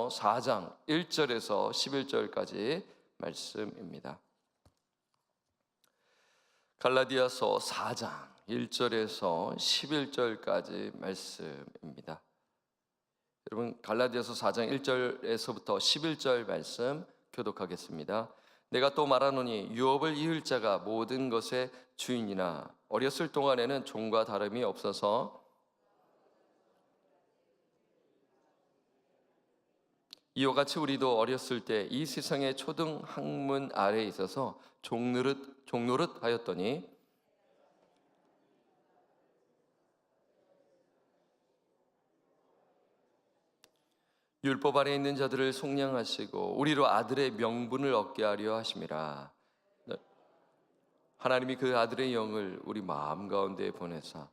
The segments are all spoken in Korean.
갈라디아서 4장 1절에서 11절까지 말씀입니다. 갈라디아서 4장 1절에서 11절까지 말씀입니다. 여러분, 갈라디아서 4장 1절에서부터 11절 말씀 교독하겠습니다. 내가 또 말하노니 유업을 이을 자가 모든 것의 주인이나 어렸을 동안에는 종과 다름이 없어서 이와 같이 우리도 어렸을 때 이 세상의 초등 학문 아래에 있어서 종노릇 하였더니 율법 아래 있는 자들을 속량하시고 우리로 아들의 명분을 얻게 하려 하심이라. 하나님이 그 아들의 영을 우리 마음 가운데 보내사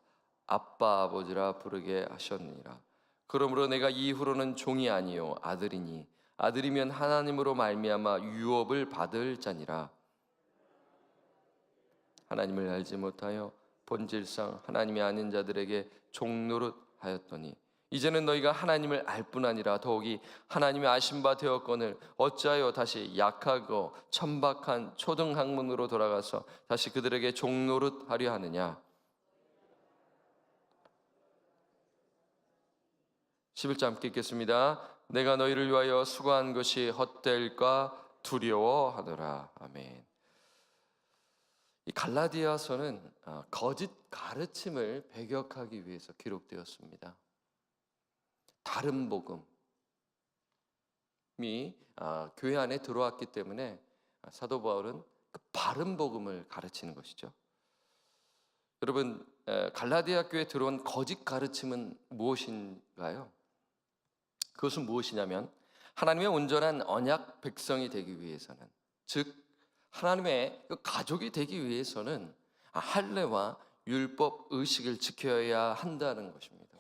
아빠 아버지라 부르게 하셨느니라. 그러므로 내가 이후로는 종이 아니요 아들이니 아들이면 하나님으로 말미암아 유업을 받을 자니라. 하나님을 알지 못하여 본질상 하나님이 아닌 자들에게 종노릇 하였더니 이제는 너희가 하나님을 알 뿐 아니라 더욱이 하나님의 아신 바 되었거늘 어찌하여 다시 약하고 천박한 초등학문으로 돌아가서 다시 그들에게 종노릇 하려 하느냐. 11절 함께 읽겠습니다. 내가 너희를 위하여 수고한 것이 헛될까 두려워하더라. 아멘. 이 갈라디아서는 거짓 가르침을 배격하기 위해서 기록되었습니다. 다른 복음이 교회 안에 들어왔기 때문에 사도 바울은 그 바른 복음을 가르치는 것이죠. 여러분, 갈라디아 교회에 들어온 거짓 가르침은 무엇인가요? 그것은 무엇이냐면 하나님의 온전한 언약 백성이 되기 위해서는, 즉 하나님의 가족이 되기 위해서는 할례와 율법 의식을 지켜야 한다는 것입니다.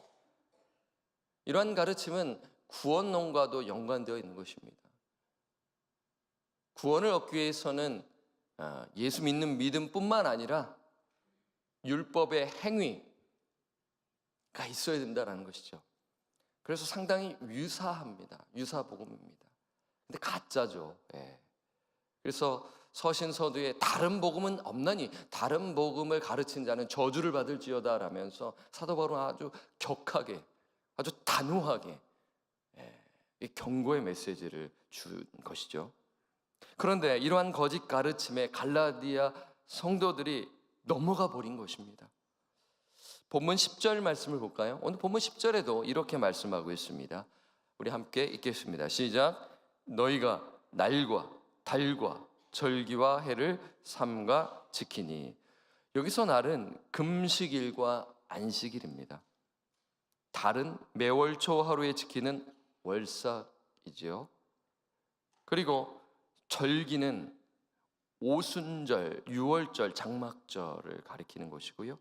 이러한 가르침은 구원론과도 연관되어 있는 것입니다. 구원을 얻기 위해서는 예수 믿는 믿음뿐만 아니라 율법의 행위가 있어야 된다는 것이죠. 그래서 상당히 유사합니다. 유사복음입니다. 근데 가짜죠. 그래서 서신서두에 다른 복음은 없나니 다른 복음을 가르친 자는 저주를 받을지어다 라면서 사도 바울은 아주 격하게, 아주 단호하게 이 경고의 메시지를 준 것이죠. 그런데 이러한 거짓 가르침에 갈라디아 성도들이 넘어가 버린 것입니다. 본문 10절 말씀을 볼까요? 오늘 본문 10절에도 이렇게 말씀하고 있습니다. 우리 함께 읽겠습니다. 시작. 너희가 날과 달과 절기와 해를 삼가 지키니. 여기서 날은 금식일과 안식일입니다. 달은 매월 초 하루에 지키는 월삭이지요. 그리고 절기는 오순절, 유월절, 장막절을 가리키는 것이고요.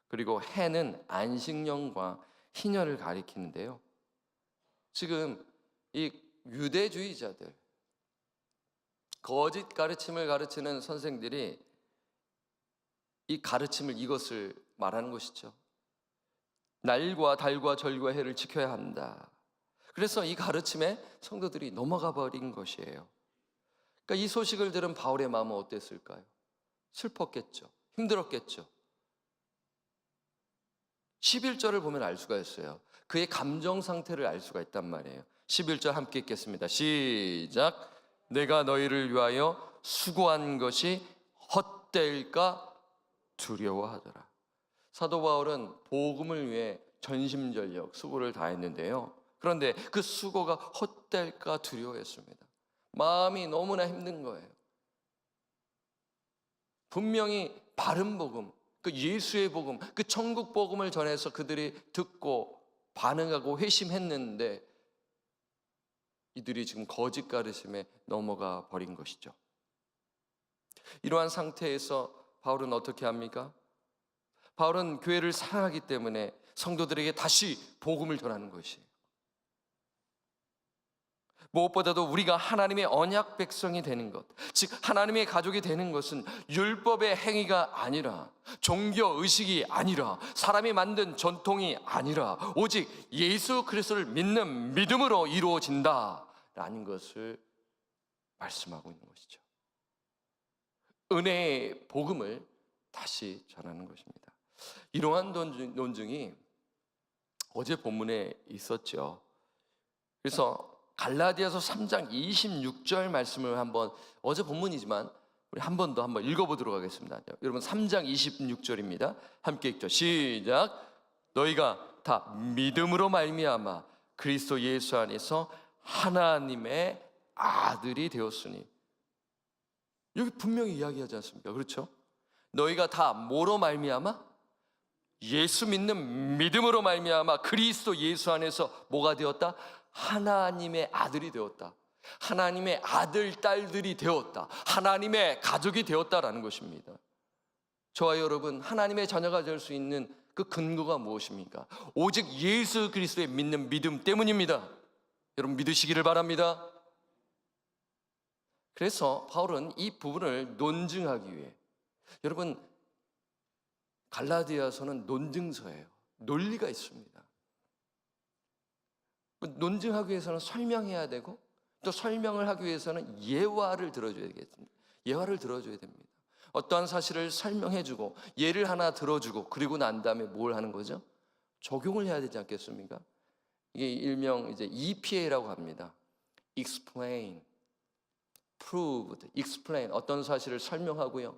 그리고 해는 안식년과 희년을 가리키는데요. 지금 이 유대주의자들, 거짓 가르침을 가르치는 선생들이 이 가르침을, 이것을 말하는 것이죠. 날과 달과 절과 해를 지켜야 한다. 그래서 이 가르침에 성도들이 넘어가 버린 것이에요. 그러니까 이 소식을 들은 바울의 마음은 어땠을까요? 슬펐겠죠. 힘들었겠죠. 11절을 보면 알 수가 있어요. 그의 감정 상태를 알 수가 있단 말이에요. 11절 함께 읽겠습니다. 시작. 내가 너희를 위하여 수고한 것이 헛될까 두려워하더라. 사도 바울은 복음을 위해 전심전력 수고를 다했는데요. 그런데 그 수고가 헛될까 두려워했습니다. 마음이 너무나 힘든 거예요. 분명히 바른 복음, 그 예수의 복음, 그 천국 복음을 전해서 그들이 듣고 반응하고 회심했는데 이들이 지금 거짓 가르침에 넘어가 버린 것이죠. 이러한 상태에서 바울은 어떻게 합니까? 바울은 교회를 사랑하기 때문에 성도들에게 다시 복음을 전하는 것이에요. 무엇보다도 우리가 하나님의 언약 백성이 되는 것, 즉 하나님의 가족이 되는 것은 율법의 행위가 아니라, 종교 의식이 아니라, 사람이 만든 전통이 아니라 오직 예수 그리스도를 믿는 믿음으로 이루어진다라는 것을 말씀하고 있는 것이죠. 은혜의 복음을 다시 전하는 것입니다. 이러한 논증이 어제 본문에 있었죠. 그래서 갈라디아서 3장 26절 말씀을 한번, 어제 본문이지만 우리 한 번 더 한번 읽어보도록 하겠습니다. 여러분 3장 26절입니다. 함께 읽죠. 시작. 너희가 다 믿음으로 말미암아 그리스도 예수 안에서 하나님의 아들이 되었으니. 여기 분명히 이야기하지 않습니까? 그렇죠? 너희가 다 뭐로 말미암아? 예수 믿는 믿음으로 말미암아 그리스도 예수 안에서 뭐가 되었다? 하나님의 아들이 되었다. 하나님의 아들, 딸들이 되었다. 하나님의 가족이 되었다라는 것입니다. 저와 여러분, 하나님의 자녀가 될 수 있는 그 근거가 무엇입니까? 오직 예수 그리스도의 믿는 믿음 때문입니다. 여러분 믿으시기를 바랍니다. 그래서 바울은 이 부분을 논증하기 위해, 여러분 갈라디아서는 논증서예요. 논리가 있습니다. 논증하기 위해서는 설명해야 되고, 또 설명을 하기 위해서는 예화를 들어줘야 되겠습니다. 예화를 들어줘야 됩니다. 어떠한 사실을 설명해주고 예를 하나 들어주고 그리고 난 다음에 뭘 하는 거죠? 적용을 해야 되지 않겠습니까? 이게 일명 이제 EPA라고 합니다. Explain, Proved, Explain, 어떤 사실을 설명하고요.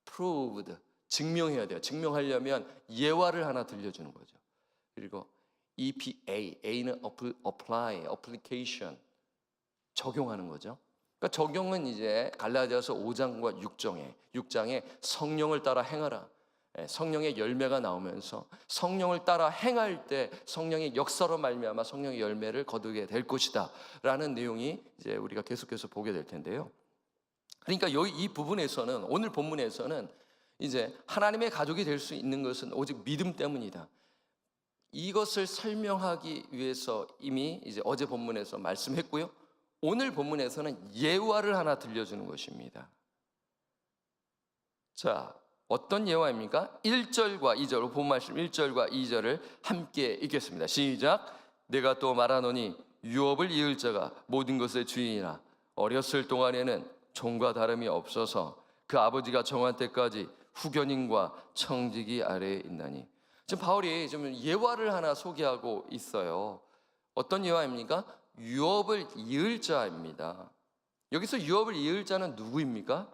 Proved, 증명해야 돼요. 증명하려면 예화를 하나 들려주는 거죠. 그리고 EPA, A는 apply, application, 적용하는 거죠. 그러니까 적용은 이제 갈라디아서 5장과 6장에 성령을 따라 행하라. 성령의 열매가 나오면서 성령을 따라 행할 때 성령의 역사로 말미암아 성령의 열매를 거두게 될 것이다라는 내용이 이제 우리가 계속해서 보게 될 텐데요. 그러니까 여기 이 부분에서는, 오늘 본문에서는 이제 하나님의 가족이 될 수 있는 것은 오직 믿음 때문이다. 이것을 설명하기 위해서 이미 이제 어제 본문에서 말씀했고요. 오늘 본문에서는 예화를 하나 들려주는 것입니다. 자, 어떤 예화입니까? 1절과 2절, 본 말씀 1절과 2절을 함께 읽겠습니다. 시작. 내가 또 말하노니 유업을 이을 자가 모든 것의 주인이라. 어렸을 동안에는 종과 다름이 없어서 그 아버지가 정한 때까지 후견인과 청지기 아래에 있나니. 지금 바울이 좀 예화를 하나 소개하고 있어요. 어떤 예화입니까? 유업을 이을 자입니다. 여기서 유업을 이을 자는 누구입니까?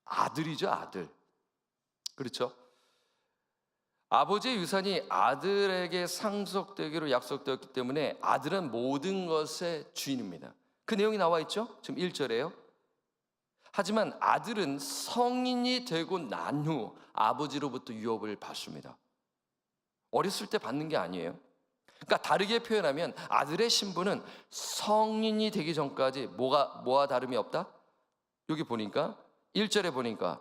아들이죠, 아들. 그렇죠? 아버지의 유산이 아들에게 상속되기로 약속되었기 때문에 아들은 모든 것의 주인입니다. 그 내용이 나와 있죠? 지금 1절에요. 하지만 아들은 성인이 되고 난 후 아버지로부터 유업을 받습니다. 어렸을 때 받는 게 아니에요. 그러니까 다르게 표현하면 아들의 신분은 성인이 되기 전까지 뭐와 다름이 없다? 여기 보니까 1절에 보니까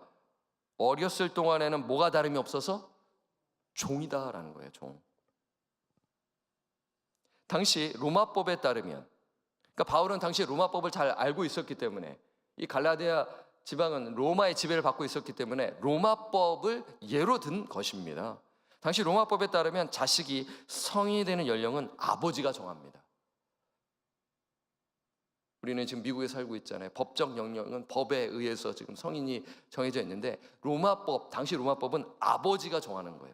어렸을 동안에는 뭐가 다름이 없어서 종이다라는 거예요. 종. 당시 로마법에 따르면, 그러니까 바울은 당시 로마법을 잘 알고 있었기 때문에, 이 갈라디아 지방은 로마의 지배를 받고 있었기 때문에 로마법을 예로 든 것입니다. 당시 로마법에 따르면 자식이 성인이 되는 연령은 아버지가 정합니다. 우리는 지금 미국에 살고 있잖아요. 법적 연령은 법에 의해서 지금 성인이 정해져 있는데, 로마법, 당시 로마법은 아버지가 정하는 거예요.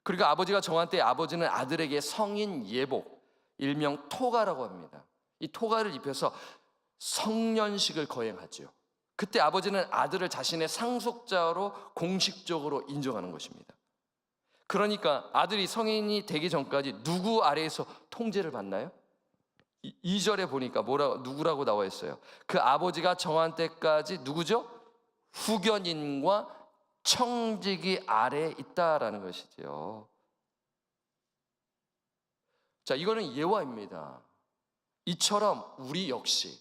그리고 아버지가 정한 때 아버지는 아들에게 성인 예복, 일명 토가라고 합니다. 이 토가를 입혀서 성년식을 거행하죠. 그때 아버지는 아들을 자신의 상속자로 공식적으로 인정하는 것입니다. 그러니까 아들이 성인이 되기 전까지 누구 아래에서 통제를 받나요? 2절에 보니까 누구라고 나와 있어요. 그 아버지가 정한 때까지 누구죠? 후견인과 청지기 아래에 있다라는 것이죠. 자, 이거는 예화입니다. 이처럼 우리 역시,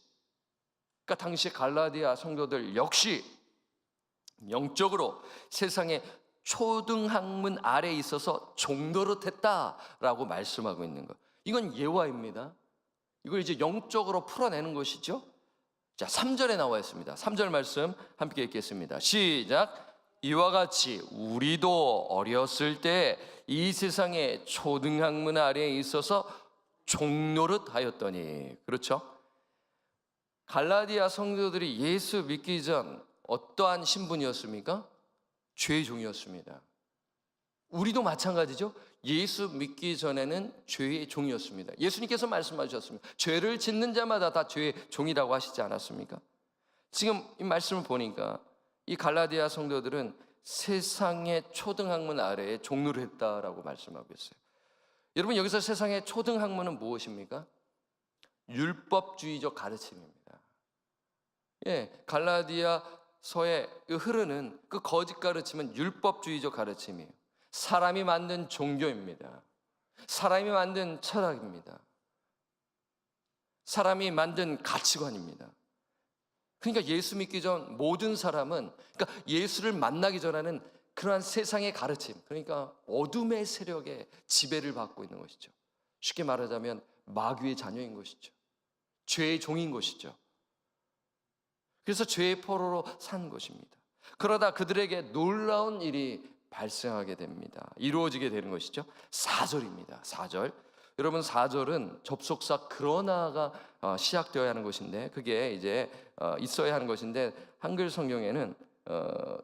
그러니까 당시 갈라디아 성도들 역시 영적으로 세상의 초등학문 아래에 있어서 종노릇했다라고 말씀하고 있는 것. 이건 예화입니다. 이걸 이제 영적으로 풀어내는 것이죠. 자, 3절에 나와 있습니다. 3절 말씀 함께 읽겠습니다. 시작. 이와 같이 우리도 어렸을 때 이 세상의 초등학문 아래에 있어서 종노릇 하였더니, 그렇죠? 갈라디아 성도들이 예수 믿기 전 어떠한 신분이었습니까? 죄의 종이었습니다. 우리도 마찬가지죠. 예수 믿기 전에는 죄의 종이었습니다. 예수님께서 말씀하셨습니다. 죄를 짓는 자마다 다 죄의 종이라고 하시지 않았습니까? 지금 이 말씀을 보니까 이 갈라디아 성도들은 세상의 초등학문 아래에 종노를 했다라고 말씀하고 있어요. 여러분, 여기서 세상의 초등학문은 무엇입니까? 율법주의적 가르침입니다. 갈라디아서에 흐르는 그 거짓 가르침은 율법주의적 가르침이에요. 사람이 만든 종교입니다. 사람이 만든 철학입니다. 사람이 만든 가치관입니다. 그러니까 예수 믿기 전 모든 사람은, 그러니까 예수를 만나기 전에는 그러한 세상의 가르침, 그러니까 어둠의 세력에 지배를 받고 있는 것이죠. 쉽게 말하자면 마귀의 자녀인 것이죠. 죄의 종인 것이죠. 그래서 죄의 포로로 산 것입니다. 그러다 그들에게 놀라운 일이 발생하게 됩니다. 이루어지게 되는 것이죠. 4절입니다. 4절. 여러분, 4절은 접속사 그러나가 시작되어야 하는 것인데, 그게 이제 있어야 하는 것인데, 한글 성경에는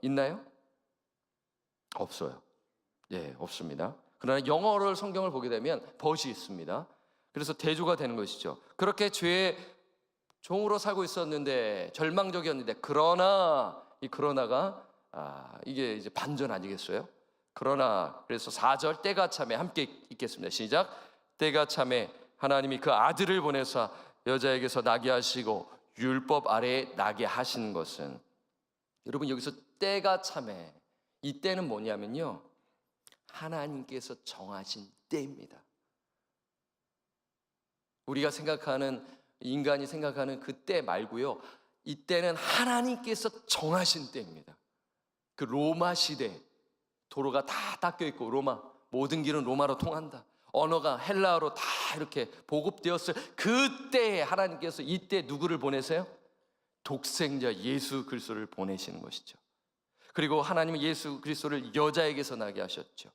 있나요? 없어요. 예, 없습니다. 그러나 영어를 성경을 보게 되면 벗이 있습니다. 그래서 대조가 되는 것이죠. 그렇게 죄의 종으로 살고 있었는데, 절망적이었는데, 그러나, 이 그러나가 이게 이제 반전 아니겠어요? 그러나, 그래서 4절 때가 참에 함께 읽겠습니다. 시작. 때가 참에 하나님이 그 아들을 보내사 여자에게서 나게 하시고 율법 아래에 나게 하신 것은, 여러분, 여기서 때가 참에, 이 때는 뭐냐면요, 하나님께서 정하신 때입니다. 우리가 생각하는, 인간이 생각하는 그 때 말고요, 이 때는 하나님께서 정하신 때입니다. 그 로마 시대, 도로가 다 닦여 있고, 로마 모든 길은 로마로 통한다, 언어가 헬라어로 다 이렇게 보급되었을 그때에 하나님께서 이때 누구를 보내세요? 독생자 예수 그리스도를 보내시는 것이죠. 그리고 하나님은 예수 그리스도를 여자에게서 나게 하셨죠.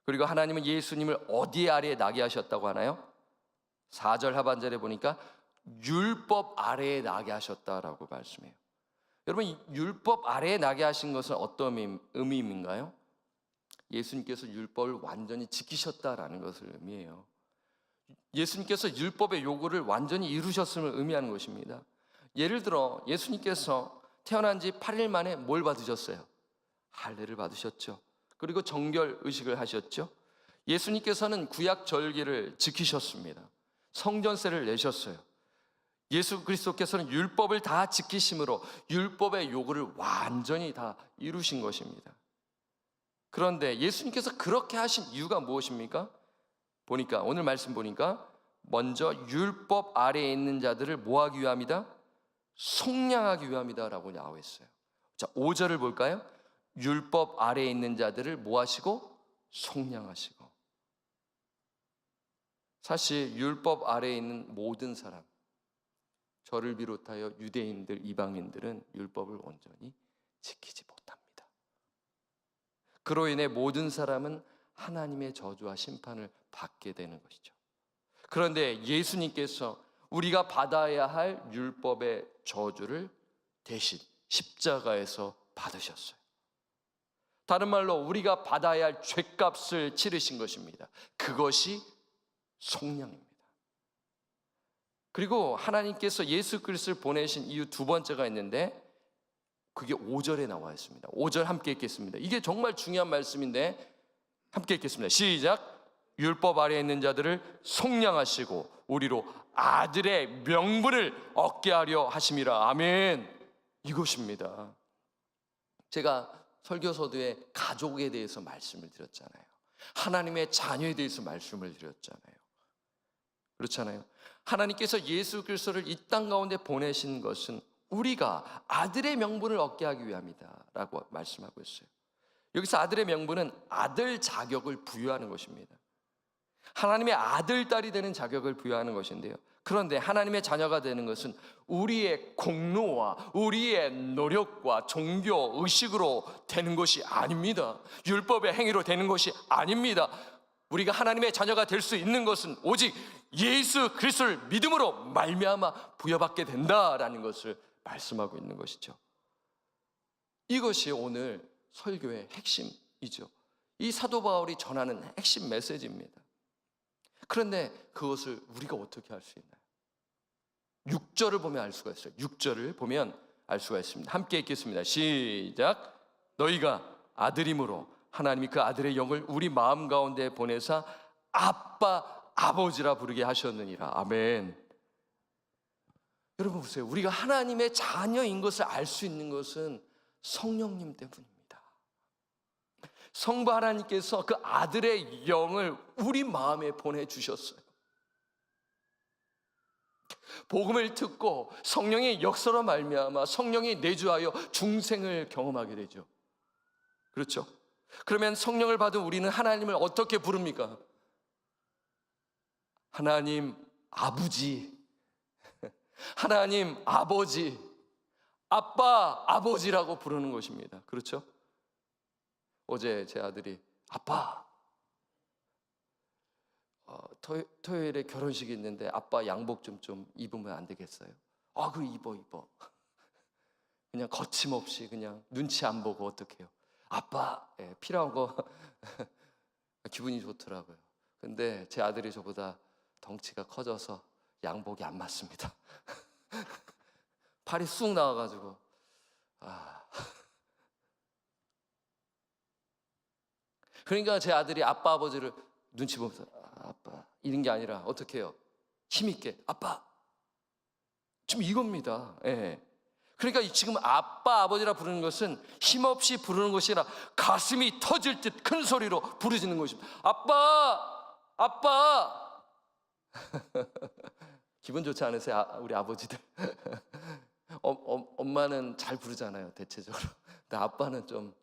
그리고 하나님은 예수님을 어디 아래에 나게 하셨다고 하나요? 4절 하반절에 보니까 율법 아래에 나게 하셨다라고 말씀해요. 여러분, 율법 아래에 나게 하신 것은 어떤 의미인가요? 예수님께서 율법을 완전히 지키셨다라는 것을 의미해요. 예수님께서 율법의 요구를 완전히 이루셨음을 의미하는 것입니다. 예를 들어 예수님께서 태어난 지 8일 만에 뭘 받으셨어요? 할례를 받으셨죠. 그리고 정결 의식을 하셨죠. 예수님께서는 구약 절기를 지키셨습니다. 성전세를 내셨어요. 예수 그리스도께서는 율법을 다 지키심으로 율법의 요구를 완전히 다 이루신 것입니다. 그런데 예수님께서 그렇게 하신 이유가 무엇입니까? 보니까, 오늘 말씀 보니까 먼저 율법 아래에 있는 자들을 뭐 하기 위함이다? 속량하기 위함이다 라고 나와 있어요. 자, 5절을 볼까요? 율법 아래에 있는 자들을 뭐 하시고? 속량하시고. 사실 율법 아래에 있는 모든 사람, 저를 비롯하여 유대인들, 이방인들은 율법을 온전히 지키지 못합니다. 그로 인해 모든 사람은 하나님의 저주와 심판을 받게 되는 것이죠. 그런데 예수님께서 우리가 받아야 할 율법의 저주를 대신 십자가에서 받으셨어요. 다른 말로 우리가 받아야 할 죗값을 치르신 것입니다. 그것이 속량입니다. 그리고 하나님께서 예수 그리스도를 보내신 이유 두 번째가 있는데, 그게 5절에 나와 있습니다. 5절 함께 읽겠습니다. 이게 정말 중요한 말씀인데 함께 읽겠습니다. 시작. 율법 아래에 있는 자들을 속량하시고 우리로 아들의 명분을 얻게 하려 하심이라. 아멘. 이것입니다. 제가 설교서두에 가족에 대해서 말씀을 드렸잖아요. 하나님의 자녀에 대해서 말씀을 드렸잖아요. 그렇잖아요. 하나님께서 예수 그리스도를 이 땅 가운데 보내신 것은 우리가 아들의 명분을 얻게 하기 위함이다 라고 말씀하고 있어요. 여기서 아들의 명분은 아들 자격을 부여하는 것입니다. 하나님의 아들, 딸이 되는 자격을 부여하는 것인데요. 그런데 하나님의 자녀가 되는 것은 우리의 공로와 우리의 노력과 종교 의식으로 되는 것이 아닙니다. 율법의 행위로 되는 것이 아닙니다. 우리가 하나님의 자녀가 될 수 있는 것은 오직 예수 그리스도를 믿음으로 말미암아 부여받게 된다라는 것을 말씀하고 있는 것이죠. 이것이 오늘 설교의 핵심이죠. 이 사도 바울이 전하는 핵심 메시지입니다. 그런데 그것을 우리가 어떻게 할 수 있나요? 6절을 보면 알 수가 있어요. 6절을 보면 알 수가 있습니다. 함께 읽겠습니다. 시작. 너희가 아들임으로 하나님이 그 아들의 영을 우리 마음 가운데 보내사 아빠 아버지라 부르게 하셨느니라. 아멘. 여러분 보세요. 우리가 하나님의 자녀인 것을 알 수 있는 것은 성령님 때문입니다. 성부 하나님께서 그 아들의 영을 우리 마음에 보내주셨어요. 복음을 듣고 성령의 역사로 말미암아 성령이 내주하여 중생을 경험하게 되죠. 그렇죠? 그러면 성령을 받은 우리는 하나님을 어떻게 부릅니까? 하나님 아버지, 하나님 아버지, 아빠 아버지라고 부르는 것입니다. 그렇죠? 어제 제 아들이 아빠, 토요일에 결혼식이 있는데 아빠 양복 좀 입으면 안 되겠어요? 그래 입어. 그냥 거침없이 그냥 눈치 안 보고 어떡해요? 아빠, 필요한 거 기분이 좋더라고요. 근데 제 아들이 저보다 덩치가 커져서 양복이 안 맞습니다. 팔이 쑥 나와가지고 그러니까 제 아들이 아빠 아버지를 눈치 보면서 아빠 이런 게 아니라 어떻게 해요? 힘있게 아빠 좀 이겁니다. 그러니까 지금 아빠 아버지라 부르는 것은 힘없이 부르는 것이 아니라 가슴이 터질 듯 큰 소리로 부르짖는 것입니다. 아빠 아빠. 기분 좋지 않으세요? 우리 아버지들. 엄마는 잘 부르잖아요 대체적으로. 근데 아빠는 좀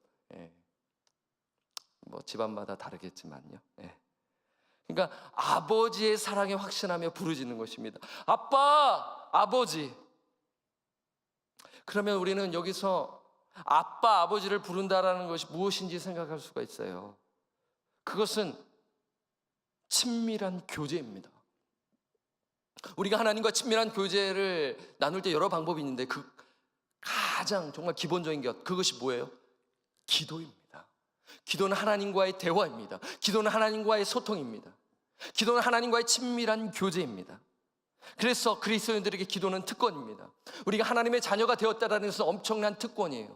뭐 집안마다 다르겠지만요. 그러니까 아버지의 사랑에 확신하며 부르짖는 것입니다. 아빠, 아버지. 그러면 우리는 여기서 아빠, 아버지를 부른다라는 것이 무엇인지 생각할 수가 있어요. 그것은 친밀한 교제입니다. 우리가 하나님과 친밀한 교제를 나눌 때 여러 방법이 있는데 그 가장 정말 기본적인 것, 그것이 뭐예요? 기도입니다. 기도는 하나님과의 대화입니다. 기도는 하나님과의 소통입니다. 기도는 하나님과의 친밀한 교제입니다. 그래서 그리스도인들에게 기도는 특권입니다. 우리가 하나님의 자녀가 되었다는 것은 엄청난 특권이에요.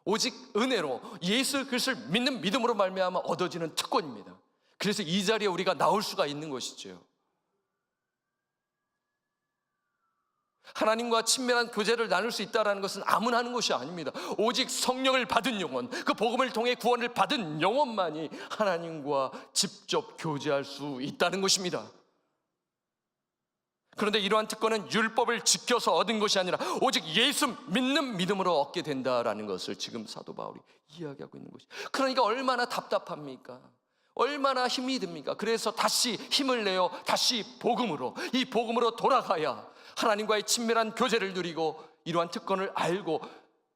오직 은혜로 예수 그리스도를 믿는 믿음으로 말미암아 얻어지는 특권입니다. 그래서 이 자리에 우리가 나올 수가 있는 것이죠. 하나님과 친밀한 교제를 나눌 수 있다는 것은 아무나 하는 것이 아닙니다. 오직 성령을 받은 영혼, 그 복음을 통해 구원을 받은 영혼만이 하나님과 직접 교제할 수 있다는 것입니다. 그런데 이러한 특권은 율법을 지켜서 얻은 것이 아니라 오직 예수 믿는 믿음으로 얻게 된다는 것을 지금 사도 바울이 이야기하고 있는 것이죠. 그러니까 얼마나 답답합니까? 얼마나 힘이 듭니까? 그래서 다시 힘을 내어 다시 이 복음으로 돌아가야 하나님과의 친밀한 교제를 누리고 이러한 특권을 알고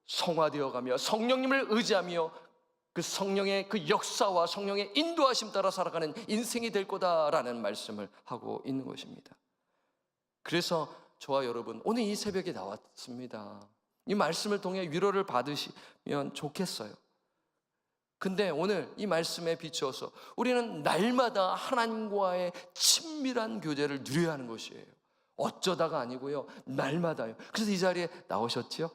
성화되어가며 성령님을 의지하며 그 성령의 그 역사와 성령의 인도하심 따라 살아가는 인생이 될 거다라는 말씀을 하고 있는 것입니다. 그래서 저와 여러분 오늘 이 새벽에 나왔습니다. 이 말씀을 통해 위로를 받으시면 좋겠어요. 근데 오늘 이 말씀에 비추어서 우리는 날마다 하나님과의 친밀한 교제를 누려야 하는 것이에요. 어쩌다가 아니고요, 날마다요. 그래서 이 자리에 나오셨지요?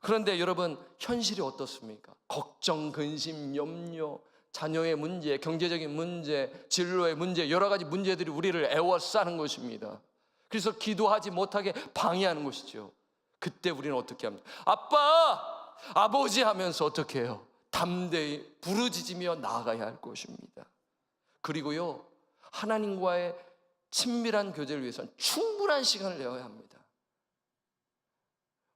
그런데 여러분 현실이 어떻습니까? 걱정, 근심, 염려, 자녀의 문제, 경제적인 문제, 진로의 문제, 여러 가지 문제들이 우리를 애워싸는 것입니다. 그래서 기도하지 못하게 방해하는 것이죠. 그때 우리는 어떻게 합니까? 아빠, 아버지 하면서 어떻게 해요? 담대히 부르짖으며 나아가야 할 것입니다. 그리고요, 하나님과의 친밀한 교제를 위해서는 충분한 시간을 내어야 합니다.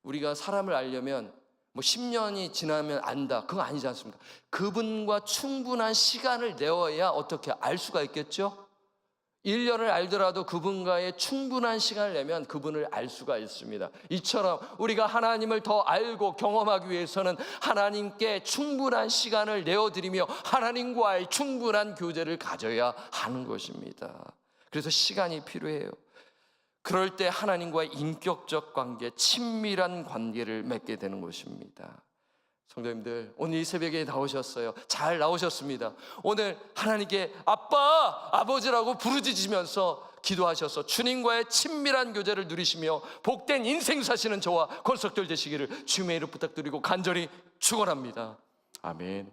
우리가 사람을 알려면 뭐 10년이 지나면 안다, 그거 아니지 않습니까? 그분과 충분한 시간을 내어야 어떻게 알 수가 있겠죠? 1년을 알더라도 그분과의 충분한 시간을 내면 그분을 알 수가 있습니다. 이처럼 우리가 하나님을 더 알고 경험하기 위해서는 하나님께 충분한 시간을 내어드리며 하나님과의 충분한 교제를 가져야 하는 것입니다. 그래서 시간이 필요해요. 그럴 때 하나님과의 인격적 관계, 친밀한 관계를 맺게 되는 것입니다. 성도님들, 오늘 이 새벽에 나오셨어요. 잘 나오셨습니다. 오늘 하나님께 아빠, 아버지라고 부르짖으면서 기도하셔서 주님과의 친밀한 교제를 누리시며 복된 인생 사시는 저와 권석들 되시기를 주님의 이름 부탁드리고 간절히 축원합니다. 아멘.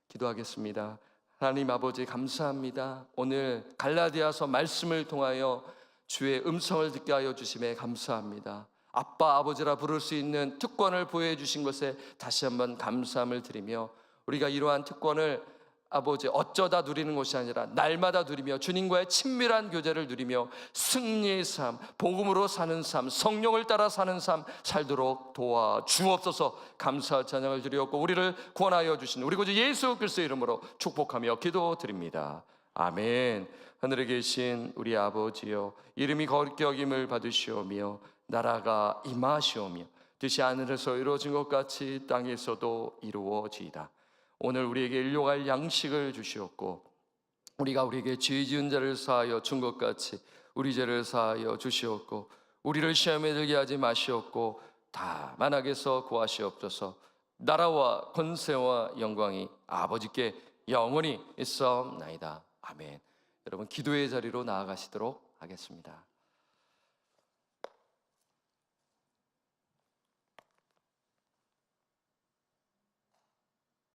기도하겠습니다. 하나님 아버지 감사합니다. 오늘 갈라디아서 말씀을 통하여 주의 음성을 듣게 하여 주심에 감사합니다. 아빠, 아버지라 부를 수 있는 특권을 보여해 주신 것에 다시 한번 감사함을 드리며 우리가 이러한 특권을 아버지 어쩌다 누리는 것이 아니라 날마다 누리며 주님과의 친밀한 교제를 누리며 승리의 삶, 복음으로 사는 삶, 성령을 따라 사는 삶 살도록 도와주옵소서. 감사 찬양을 드리었고 우리를 구원하여 주신 우리 구주 예수 그리스도의 이름으로 축복하며 기도드립니다. 아멘. 하늘에 계신 우리 아버지여, 이름이 거룩히 여김을 받으시오며 나라가 임하시오며 뜻이 하늘에서 이루어진 것 같이 땅에서도 이루어지이다. 오늘 우리에게 일용할 양식을 주시옵고 우리가 우리에게 죄 지은 자를 사하여 준 것 같이 우리 죄를 사하여 주시옵고 우리를 시험에 들게 하지 마시옵고 다만 악에서 구하시옵소서. 나라와 권세와 영광이 아버지께 영원히 있사옵나이다. 아멘. 여러분 기도의 자리로 나아가시도록 하겠습니다.